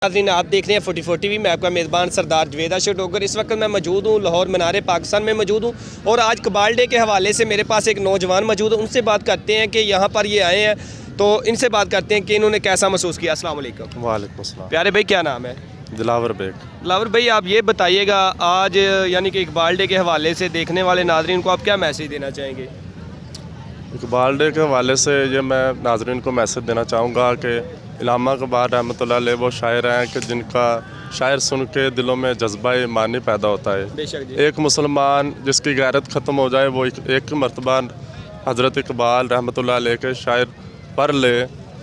नाज़रीन आप देख रहे हैं 44 टीवी। मैं आपका मेज़बान सरदार जवेद अशोक। इस वक्त मैं मौजूद हूँ लाहौर मीनार पाकिस्तान में मौजूद हूँ और आज कबाल डे के हवाले से मेरे पास एक नौजवान मौजूद है। उनसे बात करते हैं कि यहाँ पर ये आए हैं, तो इनसे बात करते हैं कि इन्होंने कैसा महसूस किया। अस्सलाम वालेकुम। वालेकुम अस्सलाम। प्यारे भाई क्या नाम है? दिलावर बेग। दिलावर भाई आप ये बताइएगा, आज यानी कि इकबाल डे के हवाले से देखने वाले नाज़रीन को आप क्या मैसेज देना चाहेंगे? इकबाल डे के हवाले से ये मैं नाज़रीन को मैसेज देना चाहूँगा कि इल्लामा इक़बाल रहमतुल्लाह अलैह वो शायर हैं कि जिनका शायर सुन के दिलों में जज्बा ईमानी पैदा होता है। बेशक जी। एक मुसलमान जिसकी गैरत ख़त्म हो जाए वो एक मरतबा हज़रत इक़बाल रहमतुल्लाह अलैह के शायर पढ़ ले।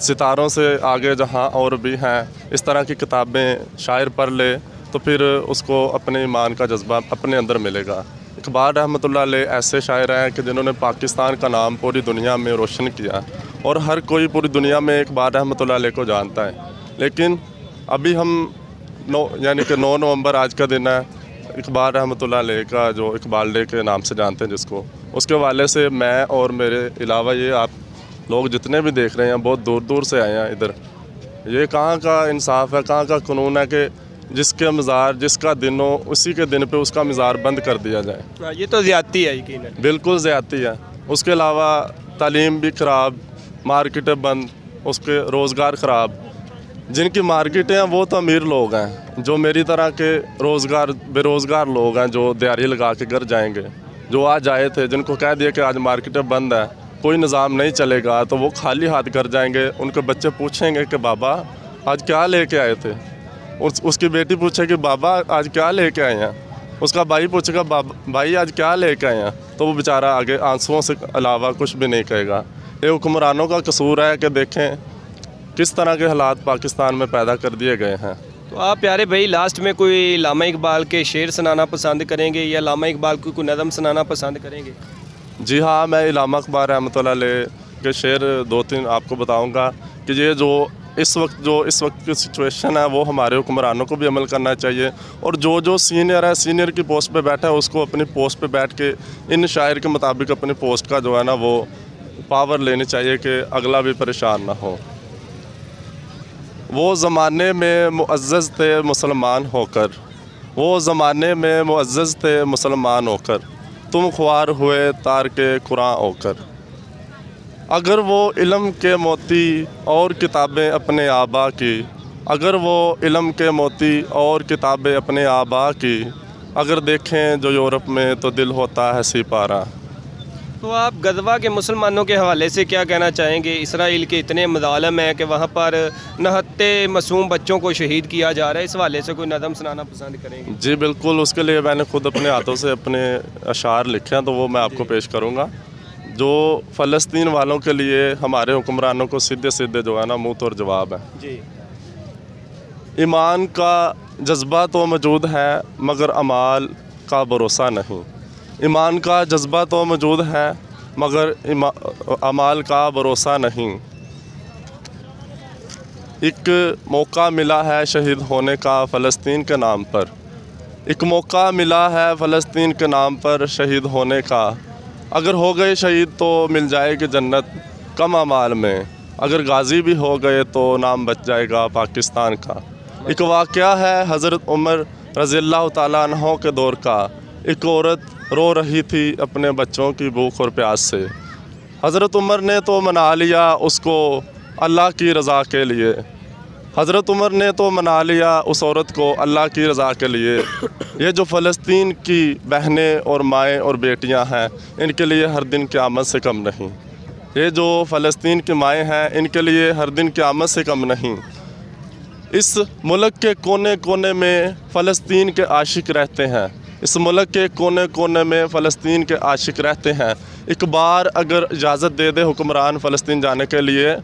सितारों से आगे जहाँ और भी हैं इस तरह की किताबें शायर पढ़ ले तो फिर उसको अपने ईमान का जज्बा अपने अंदर मिलेगा। इक़बाल रहमतुल्लाह अलैह ऐसे शायर हैं कि जिन्होंने पाकिस्तान का नाम पूरी दुनिया में रोशन किया और हर कोई पूरी दुनिया में इक़बाल रहमतुल्लाह अलैह को जानता है। लेकिन अभी हम यानी कि 9 नवंबर आज का दिन है, इक़बाल रहमतुल्लाह अलैह का जो इक़बाल डे के नाम से जानते हैं जिसको, उसके हवाले से मैं और मेरे अलावा ये आप लोग जितने भी देख रहे हैं बहुत दूर दूर से आए हैं इधर। ये कहाँ का इंसाफ है, कहाँ का कानून है कि जिसके मज़ार जिसका दिन हो उसी के दिन पे उसका मज़ार बंद कर दिया जाए। ये तो ज़्यादती है, यकीनन बिल्कुल ज़्यादती है। उसके अलावा तालीम भी ख़राब, मार्केटें बंद, उसके रोज़गार ख़राब। जिनकी मार्केटें हैं वो तो अमीर लोग हैं, जो मेरी तरह के बेरोज़गार लोग हैं जो दिहाड़ी लगा के घर जाएंगे, जो आज आए थे जिनको कह दिया कि आज मार्केटें बंद है, कोई निज़ाम नहीं चलेगा, तो वो खाली हाथ घर जाएंगे। उनके बच्चे पूछेंगे कि बाबा आज क्या लेके आए थे, उसकी बेटी पूछेगी बाबा आज क्या लेके आए हैं, उसका भाई पूछेगा भाई आज क्या लेके आए हैं, तो वो बेचारा आगे आंसुओं से अलावा कुछ भी नहीं कहेगा। ये हुक्मरानों का कसूर है कि देखें किस तरह के हालात पाकिस्तान में पैदा कर दिए गए हैं। तो आप प्यारे भाई लास्ट में कोई इल्लामा इकबाल के शेर सुनाना पसंद करेंगे या इल्लामा इकबाल की कोई नज़म सुनाना पसंद करेंगे? जी हाँ, मैं इल्लामा इकबाल रहमतुल्लाह अलैह के शेर 2-3 आपको बताऊंगा कि ये जो इस वक्त की सिचुएशन है वो हमारे हुक्मरानों को भी अमल करना चाहिए और जो सीनियर है, सीनियर की पोस्ट पे बैठा है, उसको अपनी पोस्ट पे बैठ के इन शायर के मुताबिक अपनी पोस्ट का जो है ना वो पावर लेनी चाहिए कि अगला भी परेशान ना हो। वो ज़माने में मुअज़्ज़ज़ थे मुसलमान होकर, वो ज़माने में मुअज़्ज़ज़ थे मुसलमान होकर, तुम ख्वार हुए तार के कुरान होकर। अगर वो इल्म के मोती और किताबें अपने आबा की, अगर वो इल्म के मोती और किताबें अपने आबा की, अगर देखें जो यूरोप में तो दिल होता है सिपारा। तो आप गज़वा के मुसलमानों के हवाले से क्या कहना चाहेंगे? इसराइल के इतने मज़ालिम हैं कि वहाँ पर नहत्ते मासूम बच्चों को शहीद किया जा रहा है, इस हवाले से कोई नज़म सुनाना पसंद करेंगे? जी बिल्कुल, उसके लिए मैंने खुद अपने हाथों से अपने अशार लिखे हैं, तो वो मैं आपको पेश करूँगा जो फ़लस्तीन वालों के लिए हमारे हुक्मरानों को सीधे सीधे जो है ना मुँह तोड़ जवाब है। जी। ईमान का जज्बा तो मौजूद है मगर अमाल का भरोसा नहीं। ईमान का जज्बा तो मौजूद है मगर अमाल का भरोसा नहीं। एक मौका मिला है शहीद होने का फ़लस्तीन के नाम पर, एक मौका मिला है फ़लस्तीन के नाम पर शहीद होने का। अगर हो गए शहीद तो मिल जाएगी जन्नत कम अमाल में, अगर गाज़ी भी हो गए तो नाम बच जाएगा पाकिस्तान का। एक वाक़या है हज़रत उमर रज़ियल्लाहु ताला अन्हो के दौर का। एक औरत रो रही थी अपने बच्चों की भूख और प्यास से। हज़रत उमर ने तो मना लिया उसको अल्लाह की रज़ा के लिए, हज़रत उमर ने तो मना लिया उस औरत को अल्लाह की रज़ा के लिए। ये जो फ़लस्तीन की बहनें और माएँ और बेटियां हैं इनके लिए हर दिन क़यामत से कम नहीं। ये जो फ़लस्तीन की माएँ हैं इनके लिए हर दिन क़यामत से कम नहीं। इस मुल्क के कोने कोने में फ़लस्तीन के आशिक रहते हैं, इस मुल्क के कोने कोने में फ़लस्तीन के आशिक रहते हैं। एक बार अगर इजाज़त दे दे हुक्मरान फ़लस्तीन जाने के लिए,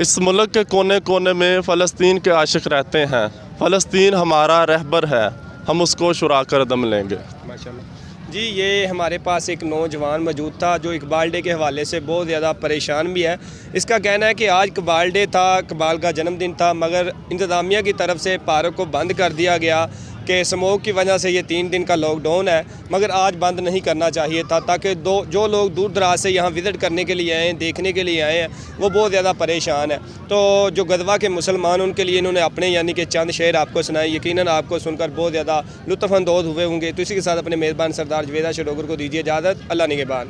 इस मुल्क के कोने कोने में फ़लस्तीन के आशिक रहते हैं। फ़लस्तीन हमारा रहबर है, हम उसको शुरा कर दम लेंगे। माशाल्लाह जी। ये हमारे पास एक नौजवान मौजूद था जो इकबाल डे के हवाले से बहुत ज़्यादा परेशान भी है। इसका कहना है कि आज इकबाल डे था, इकबाल का जन्मदिन था, मगर इंतज़ामिया की तरफ से पार्क को बंद कर दिया गया کہ اسموک کی وجہ سے یہ 3 دن کا لاک ڈاؤن ہے، مگر آج بند نہیں کرنا چاہیے تھا، تاکہ جو لوگ دور دراز سے یہاں وزٹ کرنے کے لیے آئے ہیں، دیکھنے کے لیے آئے ہیں، وہ بہت زیادہ پریشان ہیں۔ تو جو غزوہ کے مسلمان ان کے لیے انہوں نے اپنے یعنی کہ چند شعر آپ کو سنائے، یقیناً آپ کو سن کر بہت زیادہ لطف اندوز ہوئے ہوں گے۔ تو اسی کے ساتھ اپنے میزبان سردار جوید شڈوگر کو دیجیے اجازت۔ اللہ نگہبان۔